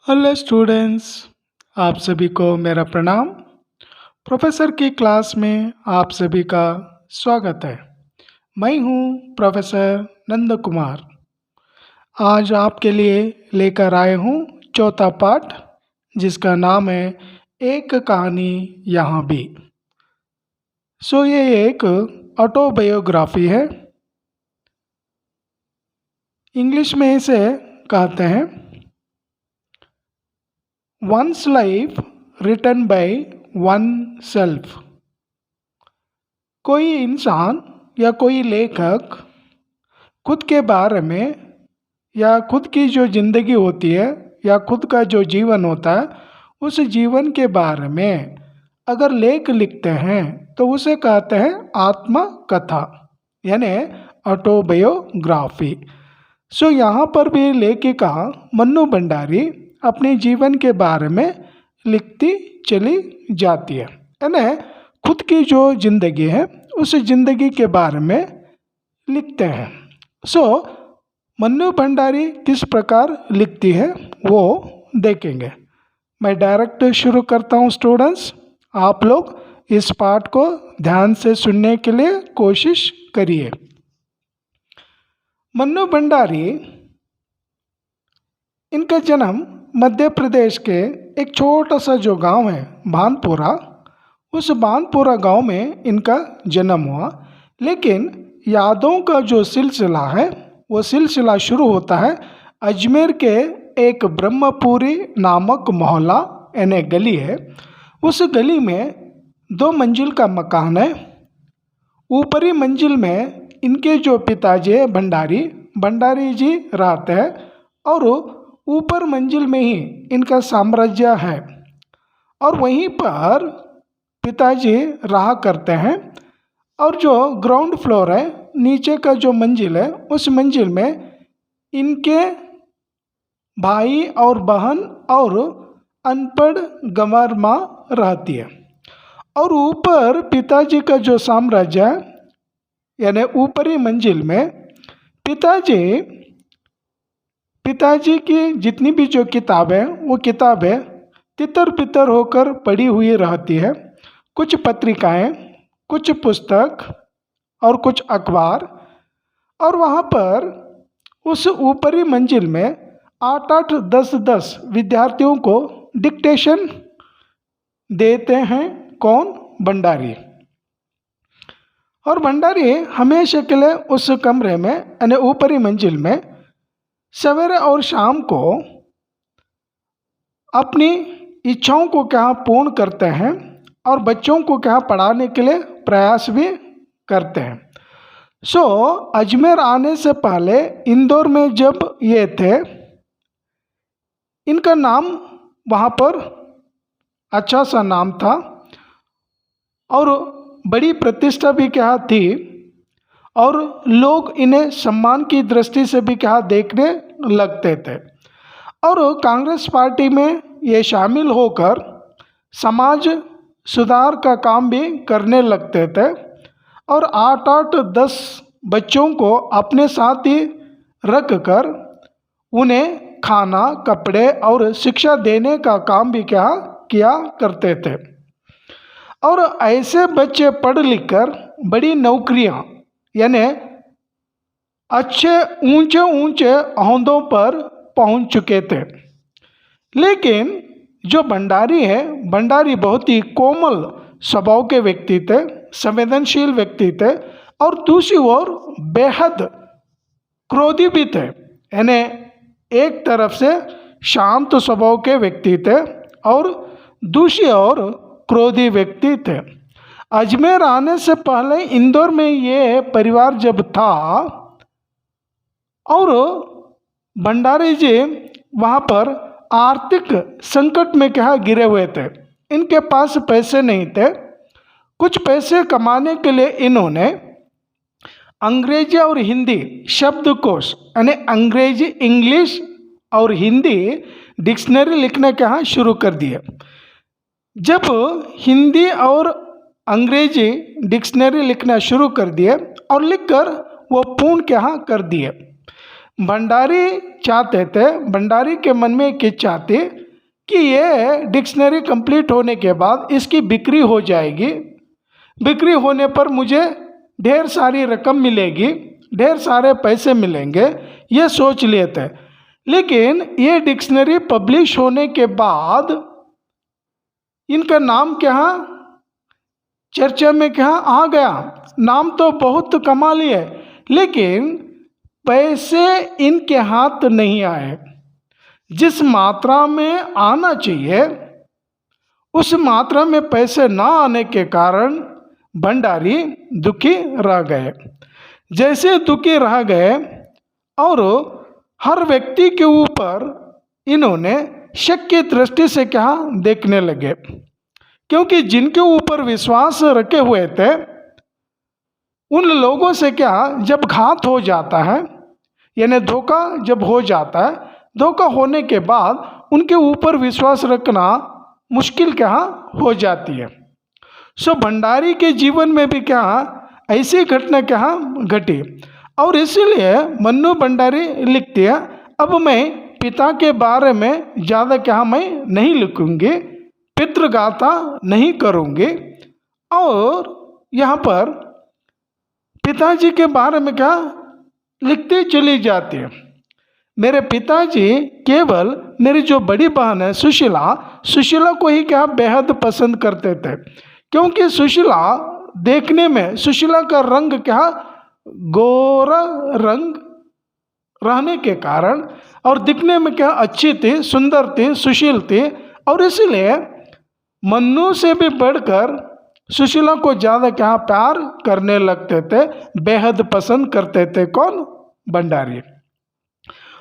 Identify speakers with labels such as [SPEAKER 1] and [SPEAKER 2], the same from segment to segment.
[SPEAKER 1] Hello students, आप सभी को मेरा प्रणाम। प्रोफेसर की क्लास में आप सभी का स्वागत है। मैं हूं प्रोफेसर नंद कुमार। आज आपके लिए लेकर आए हूं चौथा पाठ, जिसका नाम है एक कहानी यहाँ भी। ये एक ऑटोबायोग्राफी है। इंग्लिश में इसे कहते हैं one's life written by oneself. कोई इंसान या कोई लेखक खुद के बारे में या खुद की जो जिंदगी होती है या खुद का जो जीवन होता है, उस जीवन के बारे में अगर लेख लिखते हैं तो उसे कहते हैं आत्मकथा, यानी ऑटोबायोग्राफी। यहाँ पर भी लेखिका मन्नू भंडारी अपने जीवन के बारे में लिखती चली जाती है, यानी खुद की जो जिंदगी है उस जिंदगी के बारे में लिखते हैं। मन्नू भंडारी किस प्रकार लिखती है वो देखेंगे। मैं डायरेक्ट शुरू करता हूँ स्टूडेंट्स। आप लोग इस पाठ को ध्यान से सुनने के लिए कोशिश करिए। मन्नू भंडारी, इनका जन्म मध्य प्रदेश के एक छोटा सा जो गांव है भानपुरा, उस भानपुरा गांव में इनका जन्म हुआ। लेकिन यादों का जो सिलसिला है वो सिलसिला शुरू होता है अजमेर के एक ब्रह्मपुरी नामक मोहल्ला, यानी गली है। उस गली में 2 मंजिल का मकान है। ऊपरी मंजिल में इनके जो पिताजी भंडारी जी रहते हैं और ऊपर मंजिल में ही इनका साम्राज्य है, और वहीं पर पिताजी रहा करते हैं। और जो ग्राउंड फ्लोर है, नीचे का जो मंजिल है, उस मंजिल में इनके भाई और बहन और अनपढ़ गंवार माँ रहती है। और ऊपर पिताजी का जो साम्राज्य है, यानी ऊपरी मंजिल में पिताजी की जितनी भी जो किताबें, वो किताबें तितर बितर होकर पड़ी हुई रहती है। कुछ पत्रिकाएं, कुछ पुस्तक और कुछ अखबार। और वहाँ पर उस ऊपरी मंजिल में 8-8, 10-10 विद्यार्थियों को डिक्टेशन देते हैं। कौन? भंडारी। और भंडारी हमेशा के लिए उस कमरे में, यानी ऊपरी मंजिल में, सवेरे और शाम को अपनी इच्छाओं को क्या पूर्ण करते हैं और बच्चों को क्या पढ़ाने के लिए प्रयास भी करते हैं। अजमेर आने से पहले इंदौर में जब ये थे, इनका नाम वहाँ पर अच्छा सा नाम था और बड़ी प्रतिष्ठा भी क्या थी, और लोग इन्हें सम्मान की दृष्टि से भी क्या देखने लगते थे। और कांग्रेस पार्टी में ये शामिल होकर समाज सुधार का काम भी करने लगते थे। और 8-8, 10 बच्चों को अपने साथ ही रख कर उन्हें खाना, कपड़े और शिक्षा देने का काम भी क्या किया करते थे। और ऐसे बच्चे पढ़ लिख कर बड़ी नौकरियां, यानी अच्छे ऊंचे ऊंचे ओहदों पर पहुंच चुके थे। लेकिन जो भंडारी है, भंडारी बहुत ही कोमल स्वभाव के व्यक्ति थे, संवेदनशील व्यक्ति थे, और दूसरी ओर बेहद क्रोधी भी थे। यानी एक तरफ से शांत स्वभाव के व्यक्ति थे और दूसरी ओर क्रोधी व्यक्ति थे। अजमेर आने से पहले इंदौर में ये परिवार जब था, और भंडारी जी वहाँ पर आर्थिक संकट में क्या गिरे हुए थे। इनके पास पैसे नहीं थे। कुछ पैसे कमाने के लिए इन्होंने अंग्रेजी और हिंदी शब्दकोश, यानी अंग्रेजी, इंग्लिश और हिंदी डिक्शनरी लिखना क्या शुरू कर दिए। जब हिंदी और अंग्रेजी डिक्शनरी लिखना शुरू कर दिए और लिखकर वो पूर्ण क्या कर दिए। भंडारी चाहते थे, भंडारी के मन में एक इच्छा थी कि ये डिक्शनरी कंप्लीट होने के बाद इसकी बिक्री हो जाएगी, बिक्री होने पर मुझे ढेर सारी रकम मिलेगी, ढेर सारे पैसे मिलेंगे, ये सोच लिए थे। लेकिन ये डिक्शनरी पब्लिश होने के बाद इनका नाम क्या चर्चा में क्या आ गया। नाम तो बहुत कमा लिए, लेकिन पैसे इनके हाथ नहीं आए। जिस मात्रा में आना चाहिए उस मात्रा में पैसे ना आने के कारण भंडारी दुखी रह गए। जैसे दुखी रह गए और हर व्यक्ति के ऊपर इन्होंने शक की दृष्टि से क्या देखने लगे, क्योंकि जिनके ऊपर विश्वास रखे हुए थे उन लोगों से क्या जब घात हो जाता है, यानी धोखा जब हो जाता है, धोखा होने के बाद उनके ऊपर विश्वास रखना मुश्किल क्या हो जाती है। सो भंडारी के जीवन में भी क्या ऐसी घटना क्या घटी, और इसीलिए मन्नू भंडारी लिखती है, अब मैं पिता के बारे में ज़्यादा क्या मैं नहीं लिखूंगी, पितृगाथा नहीं करूंगी। और यहाँ पर पिताजी के बारे में क्या लिखती चली जाती है। मेरे पिताजी केवल मेरी जो बड़ी बहन है सुशीला को ही क्या बेहद पसंद करते थे, क्योंकि सुशीला देखने में, सुशीला का रंग क्या गोरा रंग रहने के कारण और दिखने में क्या अच्छी थी, सुंदर थी, सुशील थी, और इसलिए मन्नू से भी बढ़कर सुशीला को ज़्यादा क्या प्यार करने लगते थे, बेहद पसंद करते थे। कौन? भंडारी।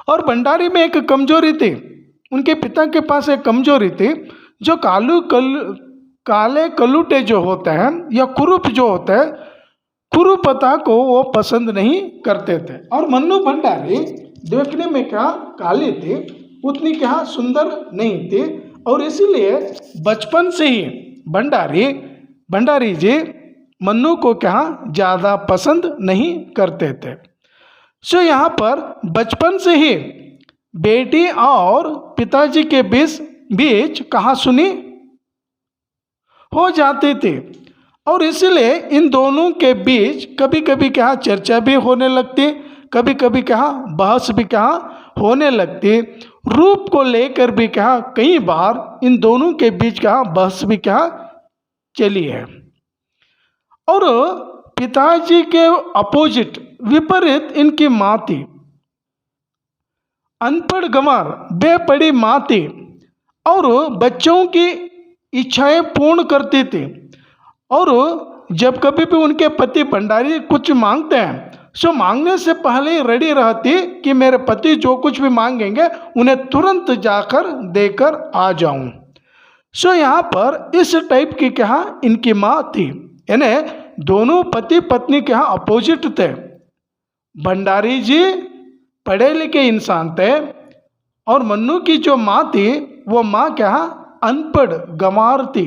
[SPEAKER 1] और भंडारी में एक कमजोरी थी, उनके पिता के पास एक कमजोरी थी, जो काले कलूटे जो होते हैं या कुरूप जो होते हैं, कुरूपता को वो पसंद नहीं करते थे। और मन्नू भंडारी देखने में क्या काली थी, उतनी क्या सुंदर नहीं थी, और इसीलिए बचपन से ही भंडारी जी मन्नू को क्या ज़्यादा पसंद नहीं करते थे। सो यहाँ पर बचपन से ही बेटी और पिताजी के बीच कहासुनी हो जाती थी, और इसलिए इन दोनों के बीच कभी कभी क्या चर्चा भी होने लगती, कभी कभी क्या बहस भी क्या होने लगती। रूप को लेकर भी क्या कई बार इन दोनों के बीच क्या बहस भी क्या चली है। और पिताजी के अपोजिट विपरीत इनकी माँ थी, अनपढ़ गंवार बेपड़ी माँ थी, और बच्चों की इच्छाएं पूर्ण करती थी। और जब कभी भी उनके पति भंडारी कुछ मांगते हैं, सो मांगने से पहले ही रेडी रहती कि मेरे पति जो कुछ भी मांगेंगे उन्हें तुरंत जाकर देकर आ जाऊं। सो यहाँ पर इस टाइप की क्या इनकी माँ थी, यानी दोनों पति पत्नी क्या अपोजिट थे। भंडारी जी पढ़े लिखे इंसान थे, और मन्नू की जो माँ थी वो माँ क्या अनपढ़ गंवार थी,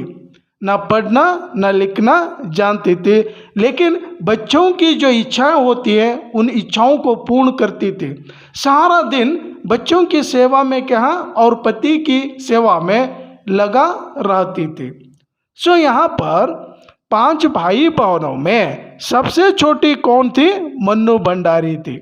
[SPEAKER 1] ना पढ़ना ना लिखना जानती थी, लेकिन बच्चों की जो इच्छाएं होती है उन इच्छाओं को पूर्ण करती थी। सारा दिन बच्चों की सेवा में क्या और पति की सेवा में लगा रहती थी। सो यहाँ पर 5 भाई बहनों में सबसे छोटी कौन थी? मन्नू भंडारी थी।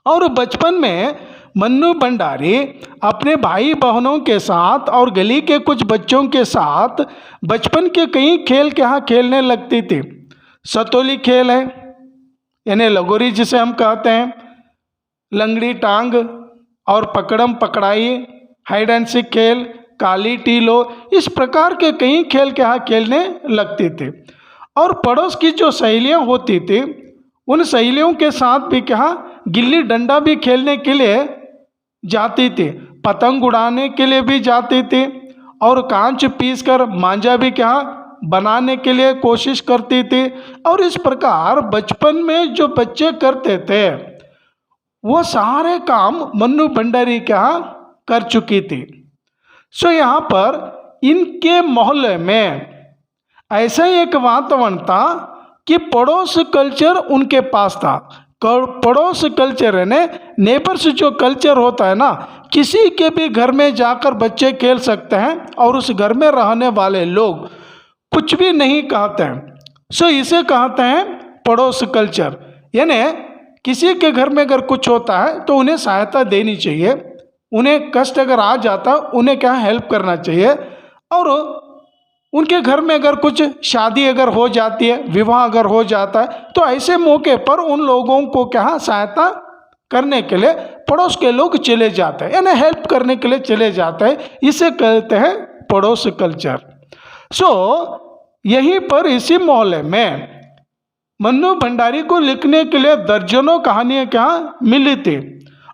[SPEAKER 1] और बचपन में मन्नू भंडारी अपने भाई बहनों के साथ और गली के कुछ बच्चों के साथ बचपन के कई खेल क्या खेलने लगती थी। सतोली खेल है, यानी लगोरी जिसे हम कहते हैं, लंगड़ी टांग और पकड़म पकड़ाई, हाइड एंड सीक खेल, काली टीलो, इस प्रकार के कई खेल क्या खेलने लगती थी। और पड़ोस की जो सहेलियां होती थी उन सहेलियों के साथ भी क्या गिल्ली डंडा भी खेलने के लिए जाती थी, पतंग उड़ाने के लिए भी जाती थी, और कांच पीस कर मांझा भी क्या बनाने के लिए कोशिश करती थी। और इस प्रकार बचपन में जो बच्चे करते थे वो सारे काम मन्नू भंडारी क्या कर चुकी थी। सो यहाँ पर इनके मोहल्ले में ऐसा ही एक वातावरण था कि पड़ोस कल्चर उनके पास था, पड़ोस कल्चर यानी नेबर्स जो कल्चर होता है ना, किसी के भी घर में जाकर बच्चे खेल सकते हैं और उस घर में रहने वाले लोग कुछ भी नहीं कहते हैं। सो इसे कहते हैं पड़ोस कल्चर। यानी किसी के घर में अगर कुछ होता है तो उन्हें सहायता देनी चाहिए, उन्हें कष्ट अगर आ जाता है उन्हें क्या हेल्प करना चाहिए। और उनके घर में अगर कुछ शादी अगर हो जाती है, विवाह अगर हो जाता है, तो ऐसे मौके पर उन लोगों को क्या सहायता करने के लिए पड़ोस के लोग चले जाते हैं, यानी हेल्प करने के लिए चले जाते हैं। इसे कहते हैं पड़ोस कल्चर। सो यहीं पर इसी मोहल्ले में मन्नू भंडारी को लिखने के लिए दर्जनों कहानियाँ क्या मिली थी,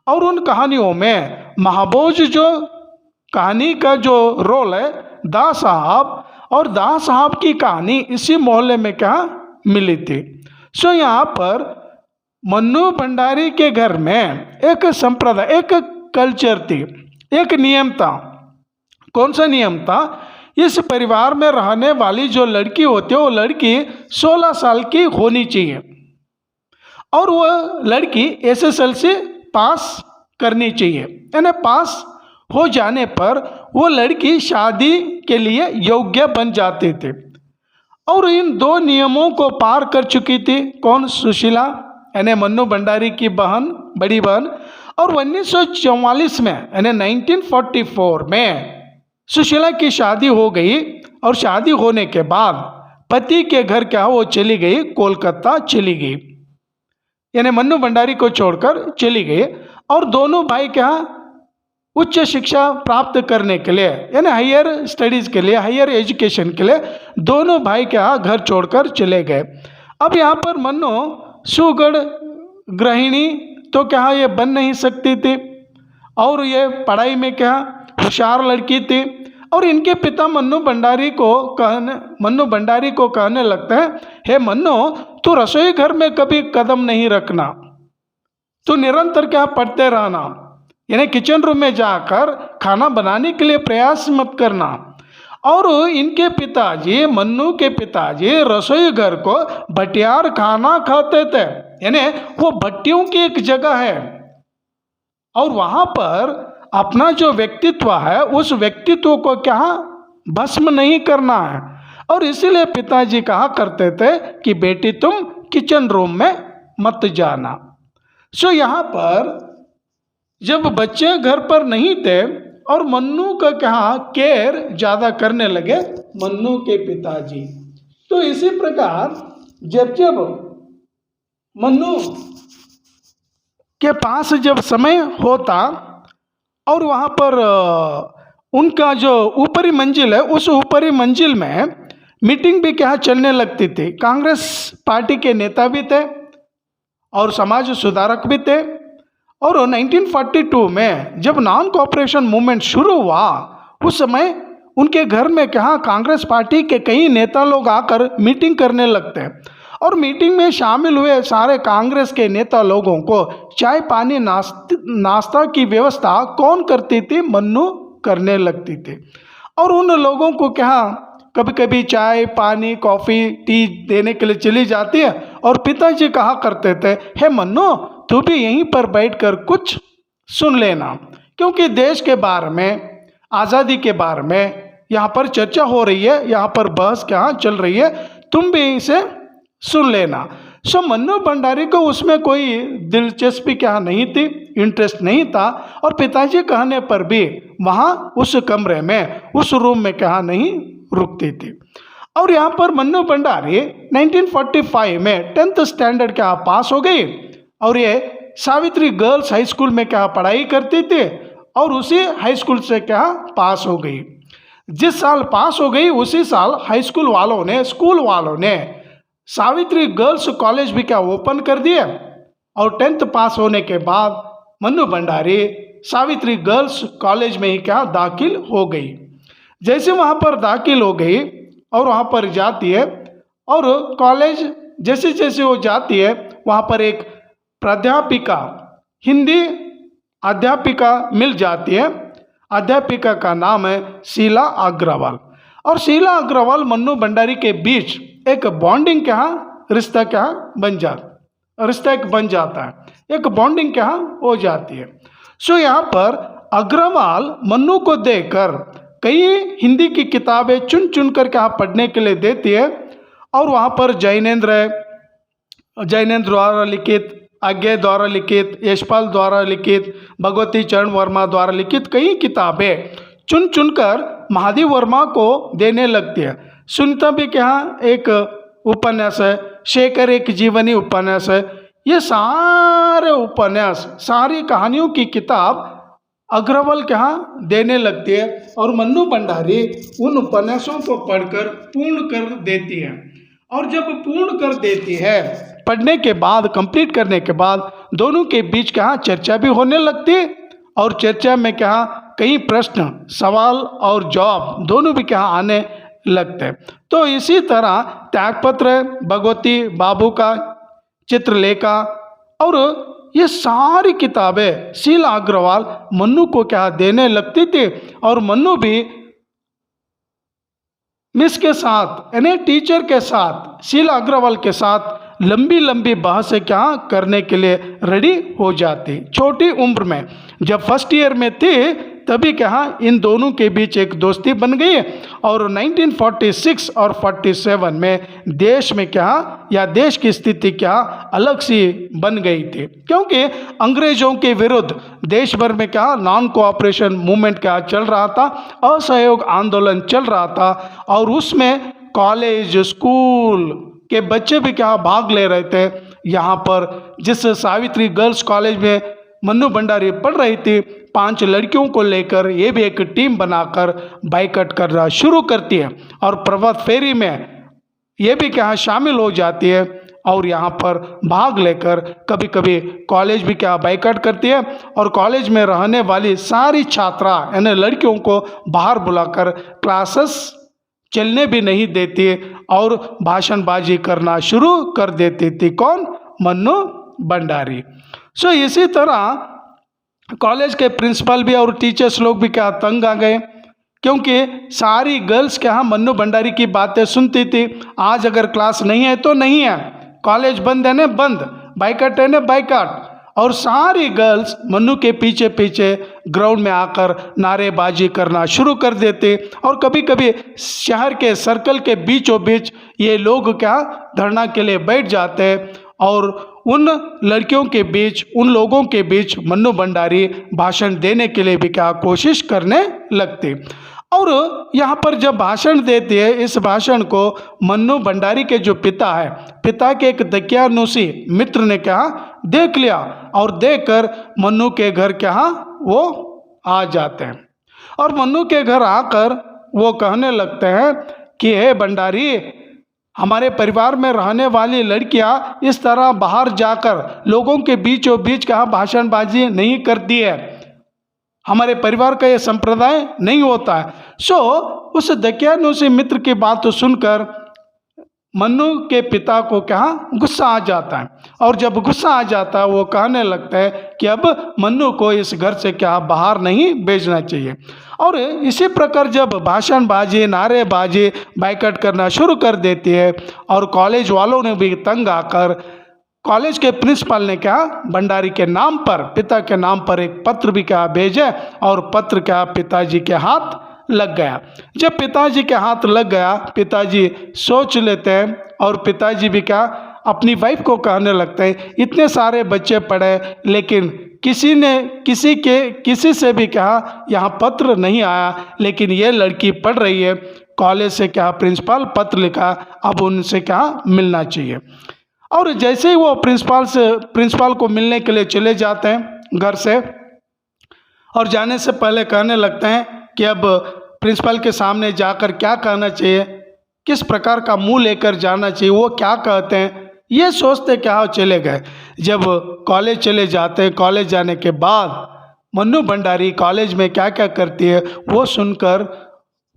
[SPEAKER 1] और उन कहानियों में महाभोज जो कहानी का जो रोल है दा साहब, और दा साहब की कहानी इसी मोहल्ले में क्या मिली थी। सो यहाँ पर मन्नू भंडारी के घर में एक संप्रदाय, एक कल्चर थी, एक नियम था। कौन सा नियम था? इस परिवार में रहने वाली जो लड़की होती है वो लड़की 16 साल की होनी चाहिए, और वह लड़की SSLC पास करनी चाहिए, यानी पास हो जाने पर वो लड़की शादी के लिए योग्य बन जाती थी। और इन दो नियमों को पार कर चुकी थी कौन? सुशीला, यानी मन्नू भंडारी की बहन, बड़ी बहन। और 1944 में यानी 1944 में सुशीला की शादी हो गई, और शादी होने के बाद पति के घर क्या वो चली गई, कोलकाता चली गई, यानी मन्नू भंडारी को छोड़कर चली गई। और दोनों भाई क्या उच्च शिक्षा प्राप्त करने के लिए, यानी हायर स्टडीज़ के लिए, हायर एजुकेशन के लिए दोनों भाई क्या घर छोड़कर चले गए। अब यहाँ पर मन्नू सुगढ़ गृहिणी तो क्या ये बन नहीं सकती थी, और ये पढ़ाई में क्या होशियार लड़की थी। और इनके पिता मन्नू भंडारी को कहने लगते हैं, हे मन्नू, तू रसोई घर में कभी कदम नहीं रखना, तू निरंतर क्या पढ़ते रहना, यानी किचन रूम में जाकर खाना बनाने के लिए प्रयास मत करना। और इनके पिताजी, मन्नू के पिताजी रसोई घर को भटियार खाना खाते थे, यानी वो भट्टियों की एक जगह है, और वहाँ पर अपना जो व्यक्तित्व है उस व्यक्तित्व को क्या भस्म नहीं करना है। और इसीलिए पिताजी कहा करते थे कि बेटी तुम किचन रूम में मत जाना। सो यहाँ पर जब बच्चे घर पर नहीं थे और मन्नू का क्या केयर ज़्यादा करने लगे मन्नू के पिताजी, तो इसी प्रकार जब जब मन्नू के पास जब समय होता और वहाँ पर उनका जो ऊपरी मंजिल है उस ऊपरी मंजिल में मीटिंग भी क्या चलने लगती थी। कांग्रेस पार्टी के नेता भी थे और समाज सुधारक भी थे। और 1942 में जब नॉन कोऑपरेशन मूवमेंट शुरू हुआ उस समय उनके घर में क्या कांग्रेस पार्टी के कई नेता लोग आकर मीटिंग करने लगते हैं, और मीटिंग में शामिल हुए सारे कांग्रेस के नेता लोगों को चाय पानी नाश्ता की व्यवस्था कौन करती थी? मन्नू करने लगती थी। और उन लोगों को क्या कभी कभी चाय पानी कॉफ़ी टी देने के लिए चली जाती है, और पिताजी कहा करते थे, हे मन्नू तू भी यहीं पर बैठकर कुछ सुन लेना, क्योंकि देश के बारे में, आज़ादी के बारे में यहाँ पर चर्चा हो रही है, यहाँ पर बहस क्या चल रही है, तुम भी इसे सुन लेना। सो मन्नू भंडारी को उसमें कोई दिलचस्पी क्या नहीं थी, इंटरेस्ट नहीं था, और पिताजी कहने पर भी वहाँ उस कमरे में उस रूम में क्या नहीं रुकती थी। और यहाँ पर मन्नू भंडारी 1945 में 10th स्टैंडर्ड क्या पास हो गई, और ये सावित्री गर्ल्स हाई स्कूल में क्या पढ़ाई करती थी, और उसी हाई स्कूल से क्या पास हो गई। जिस साल पास हो गई उसी साल हाई स्कूल वालों ने सावित्री गर्ल्स कॉलेज भी क्या ओपन कर दिया, और 10th पास होने के बाद मन्नू भंडारी सावित्री गर्ल्स कॉलेज में ही क्या दाखिल हो गई। जैसे वहाँ पर दाखिल हो गई और वहाँ पर जाती है, और कॉलेज जैसे जैसे वो जाती है वहाँ पर एक प्राध्यापिका, हिंदी अध्यापिका मिल जाती है। अध्यापिका का नाम है शीला अग्रवाल, और शीला अग्रवाल मन्नू भंडारी के बीच एक बॉन्डिंग क्या रिश्ता क्या बन जाता, रिश्ता एक बन जाता है, एक बॉन्डिंग क्या हो जाती है। सो यहाँ पर अग्रवाल मन्नू को देकर कई हिंदी की किताबें चुन चुन कर क्या पढ़ने के लिए देती है। और वहाँ पर जैनेंद्र द्वारा लिखित, अज्ञे द्वारा लिखित, यशपाल द्वारा लिखित, भगवती चरण वर्मा द्वारा लिखित कई किताबें चुन चुनकर महादेव वर्मा को देने लगती है। सुनीता भी क्या एक उपन्यास है, शेखर एक जीवनी उपन्यास है। ये सारे उपन्यास, सारी कहानियों की किताब अग्रवाल क्या देने लगती है और मन्नू भंडारी उन उपन्यासों को पढ़कर पूर्ण कर देती है। और जब पूर्ण कर देती है, पढ़ने के बाद, कंप्लीट करने के बाद दोनों के बीच क्या चर्चा भी होने लगती है। और चर्चा में क्या कई प्रश्न, सवाल और जवाब दोनों भी क्या आने लगते हैं। तो इसी तरह त्यागपत्र, भगवती बाबू का चित्रलेखा और ये सारी किताबें शीला अग्रवाल मन्नू को क्या देने लगती थी। और मन्नू भी मिस के साथ यानी टीचर के साथ, शीला अग्रवाल के साथ लंबी लंबी बहसें क्या करने के लिए रेडी हो जाती। छोटी उम्र में जब फर्स्ट ईयर में थी तभी क्या इन दोनों के बीच एक दोस्ती बन गई। और 1946 और 47 में देश में क्या या देश की स्थिति क्या अलग सी बन गई थी, क्योंकि अंग्रेजों के विरुद्ध देश भर में क्या नॉन कोऑपरेशन मूवमेंट क्या चल रहा था, असहयोग आंदोलन चल रहा था। और उसमें कॉलेज स्कूल के बच्चे भी क्या भाग ले रहे थे। यहाँ पर जिस सावित्री गर्ल्स कॉलेज में मन्नू भंडारी पढ़ रही थी, 5 लड़कियों को लेकर ये भी एक टीम बनाकर बाइकआउट करना शुरू करती है और प्रभात फेरी में ये भी क्या शामिल हो जाती है। और यहाँ पर भाग लेकर कभी कभी कॉलेज भी क्या बाइकआउट करती है और कॉलेज में रहने वाली सारी छात्रा यानी लड़कियों को बाहर बुलाकर क्लासेस चलने भी नहीं देती और भाषणबाजी करना शुरू कर देती थी। कौन? मन्नू भंडारी। सो इसी तरह कॉलेज के प्रिंसिपल भी और टीचर्स लोग भी क्या तंग आ गए, क्योंकि सारी गर्ल्स क्या मन्नू भंडारी की बातें सुनती थी। आज अगर क्लास नहीं है तो नहीं है, कॉलेज बंद है ना बंद, बाइकआउट है ना बाइकआउट। और सारी गर्ल्स मन्नू के पीछे पीछे ग्राउंड में आकर नारेबाजी करना शुरू कर देते। और कभी कभी शहर के सर्कल के बीचों बीच ये लोग क्या धरना के लिए बैठ जाते और उन लड़कियों के बीच, उन लोगों के बीच मन्नू भंडारी भाषण देने के लिए भी क्या कोशिश करने लगते। और यहाँ पर जब भाषण देते हैं, इस भाषण को मन्नू भंडारी के जो पिता है, पिता के एक दकियानुसी मित्र ने क्या देख लिया और देखकर मन्नू के घर क्या वो आ जाते हैं। और मन्नू के घर आकर वो कहने लगते हैं कि हे भंडारी, हमारे परिवार में रहने वाली लड़कियां इस तरह बाहर जाकर लोगों के बीचों बीच क्या भाषणबाजी नहीं करती है, हमारे परिवार का ये संप्रदाय नहीं होता है। सो उस दकियानुसी मित्र की बात तो सुनकर मन्नू के पिता को क्या गुस्सा आ जाता है। और जब गुस्सा आ जाता है वो कहने लगता है कि अब मन्नू को इस घर से क्या बाहर नहीं भेजना चाहिए। और इसी प्रकार जब भाषणबाजी, नारेबाजी, बाइकआउट करना शुरू कर देती है और कॉलेज वालों ने भी तंग आकर कॉलेज के प्रिंसिपल ने क्या भंडारी के नाम पर, पिता के नाम पर एक पत्र भी क्या भेजा और पत्र क्या पिताजी के हाथ लग गया। जब पिताजी के हाथ लग गया, पिताजी सोच लेते हैं और पिताजी भी क्या अपनी वाइफ को कहने लगते हैं, इतने सारे बच्चे पढ़े लेकिन किसी से भी क्या यहाँ पत्र नहीं आया, लेकिन ये लड़की पढ़ रही है, कॉलेज से क्या प्रिंसिपल पत्र लिखा, अब उनसे क्या मिलना चाहिए। और जैसे ही वो प्रिंसिपल को मिलने के लिए चले जाते हैं घर से, और जाने से पहले कहने लगते हैं कि अब प्रिंसिपल के सामने जाकर क्या कहना चाहिए, किस प्रकार का मुंह लेकर जाना चाहिए, वो क्या कहते हैं, ये सोचते क्या चले गए। जब कॉलेज चले जाते हैं, कॉलेज जाने के बाद मन्नू भंडारी कॉलेज में क्या क्या करती है वो सुनकर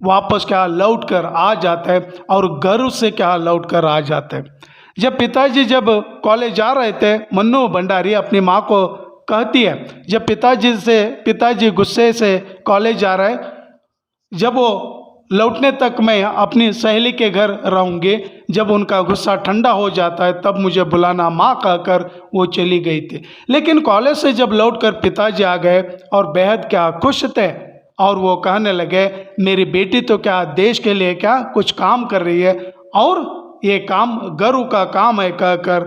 [SPEAKER 1] वापस क्या लौट कर आ जाते हैं और गर्व से क्या लौट कर आ जाते हैं। जब कॉलेज जा रहे थे, मन्नू भंडारी अपनी माँ को कहती है, जब पिताजी गुस्से से कॉलेज जा रहे हैं, जब वो लौटने तक मैं अपनी सहेली के घर रहूँगी। जब उनका गुस्सा ठंडा हो जाता है तब मुझे बुलाना, माँ कहकर वो चली गई थी। लेकिन कॉलेज से जब लौटकर पिताजी आ गए और बेहद क्या खुश थे, और वो कहने लगे मेरी बेटी तो क्या देश के लिए क्या कुछ काम कर रही है, और ये काम गर्व का काम है कहकर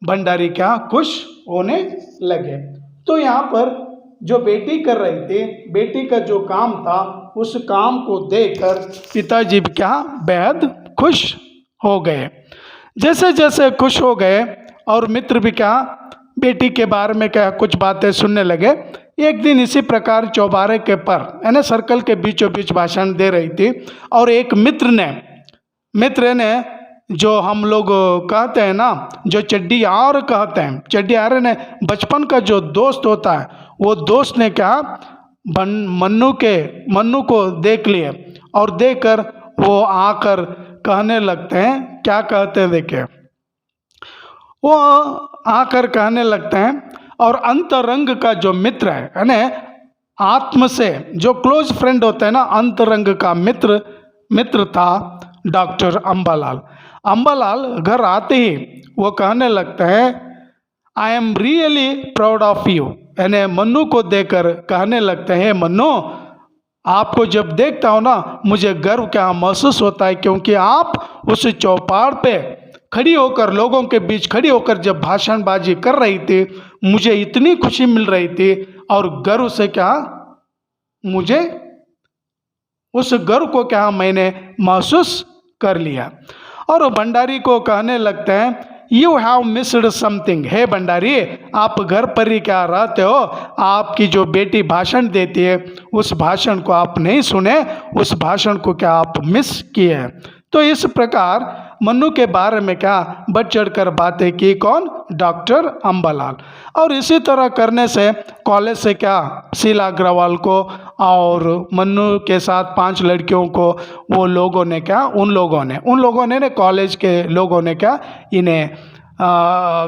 [SPEAKER 1] भंडारी क्या खुश होने लगे। तो यहाँ पर जो बेटी कर रही थी, बेटी का जो काम था, उस काम को देखकर पिताजी भी क्या बेहद खुश हो गए। जैसे जैसे खुश हो गए और मित्र भी क्या बेटी के बारे में क्या कुछ बातें सुनने लगे। एक दिन इसी प्रकार चौबारे के पर यानी सर्कल के बीचों बीच भाषण दे रही थी, और एक मित्र ने जो हम लोग कहते हैं ना, जो चड्डी यार कहते हैं, चड्डी यार ने बचपन का जो दोस्त होता है, वो दोस्त ने क्या मन्नू को देख लिए, और देखकर वो आकर कहने लगते हैं, क्या कहते हैं देखिए, वो आकर कहने लगते हैं, और अंतरंग का जो मित्र है यानी आत्म से जो क्लोज फ्रेंड होते हैं ना, अंतरंग का मित्र था डॉक्टर अंबालाल घर आते ही वो कहने लगते हैं I am really proud of you, यानी मन्नू को देखकर कहने लगते हैं मन्नू, आपको जब देखता हूँ ना मुझे गर्व क्या महसूस होता है, क्योंकि आप उस चौपाड़ पे खड़ी होकर, लोगों के बीच खड़ी होकर जब भाषणबाजी कर रही थी, मुझे इतनी खुशी मिल रही थी, और गर्व से क्या मुझे उस गर्व को क्या मैंने महसूस कर लिया। और भंडारी को कहने लगते हैं यू हैव मिस्ड समथिंग, हे भंडारी आप घर पर ही क्या रहते हो, आपकी जो बेटी भाषण देती है उस भाषण को आप नहीं सुने, उस भाषण को क्या आप मिस किए। तो इस प्रकार मन्नू के बारे में क्या बढ़ चढ़कर बातें की कौन, डॉक्टर अंबालाल। और इसी तरह करने से कॉलेज से क्या शीला अग्रवाल को और मन्नू के साथ 5 लड़कियों को वो लोगों ने क्या उन लोगों ने कॉलेज के लोगों ने क्या इन्हें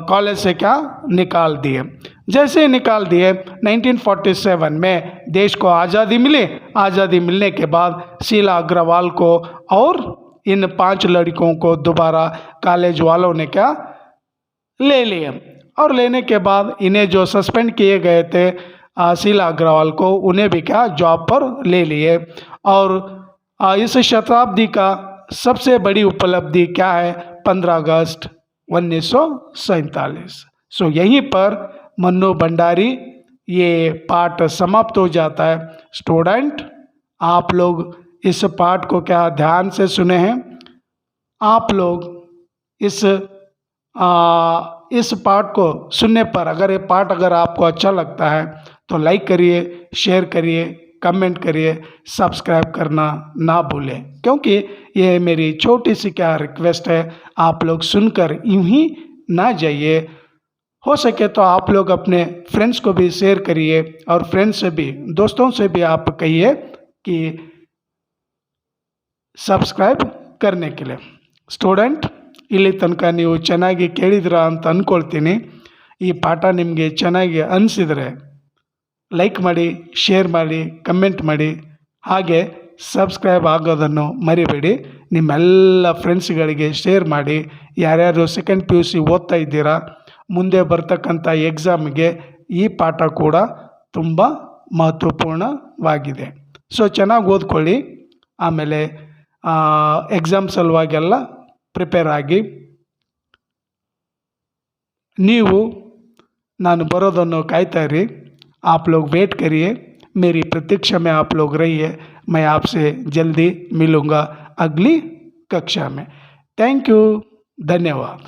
[SPEAKER 1] कॉलेज से क्या निकाल दिए। जैसे ही निकाल दिए 1947 में देश को आज़ादी मिली। आज़ादी मिलने के बाद शीला अग्रवाल को और इन 5 लड़कों को दोबारा कॉलेज वालों ने क्या ले लिए, और लेने के बाद इन्हें जो सस्पेंड किए गए थे शीला अग्रवाल को, उन्हें भी क्या जॉब पर ले लिए। और इस शताब्दी का सबसे बड़ी उपलब्धि क्या है, 15 अगस्त 1947। सो यहीं पर मन्नू भंडारी ये पाठ समाप्त हो जाता है। स्टूडेंट आप लोग इस पाठ को क्या ध्यान से सुने हैं, आप लोग इस पाठ को सुनने पर अगर ये पाठ अगर आपको अच्छा लगता है तो लाइक करिए, शेयर करिए, कमेंट करिए, सब्सक्राइब करना ना भूलें, क्योंकि ये मेरी छोटी सी क्या रिक्वेस्ट है, आप लोग सुनकर यूं ही ना जाइए। हो सके तो आप लोग अपने फ्रेंड्स को भी शेयर करिए, और फ्रेंड्स से भी, दोस्तों से भी आप कहिए कि ಸಬ್ಸ್ಕ್ರೈಬ್ करने के लिए। ಸ್ಟೂಡೆಂಟ್ ಇಲ್ಲಿ ತನಕ ನೀವು ಚೆನ್ನಾಗಿ ಕೇಳಿದಿರಾ ಅಂತ ಅಂದ್ಕೊಳ್ತೀನಿ। ಈ ಪಾಠ ನಿಮಗೆ ಚೆನ್ನಾಗಿ ಅನಿಸಿದರೆ ಲೈಕ್ ಮಾಡಿ, ಶೇರ್ ಮಾಡಿ, ಕಮೆಂಟ್ ಮಾಡಿ, ಹಾಗೆ ಸಬ್ಸ್ಕ್ರೈಬ್ ಆಗೋದನ್ನು ಮರಿಬೇಡಿ। ನಿಮ್ಮೆಲ್ಲ ಫ್ರೆಂಡ್ಸ್ಗಳಿಗೆ ಶೇರ್ ಮಾಡಿ। ಯಾರ್ಯಾರು ಸೆಕೆಂಡ್ PUC ಓದ್ತಾ ಇದ್ದೀರಾ, ಮುಂದೆ ಬರ್ತಕ್ಕಂಥ ಎಕ್ಸಾಮ್ಗೆ ಈ ಪಾಠ ಕೂಡ ತುಂಬ ಮಹತ್ವಪೂರ್ಣವಾಗಿದೆ। ಸೊ ಚೆನ್ನಾಗಿ ಓದ್ಕೊಳ್ಳಿ, ಆಮೇಲೆ एग्ज़ाम सलुवागेल्ल प्रिपेर आगी। नीवु नानु बरोदन्नु काय्ता इरी, आप लोग वेट करिए, मेरी प्रतीक्षा में आप लोग रहिए। मैं आपसे जल्दी मिलूँगा अगली कक्षा में। थैंक यू, धन्यवाद।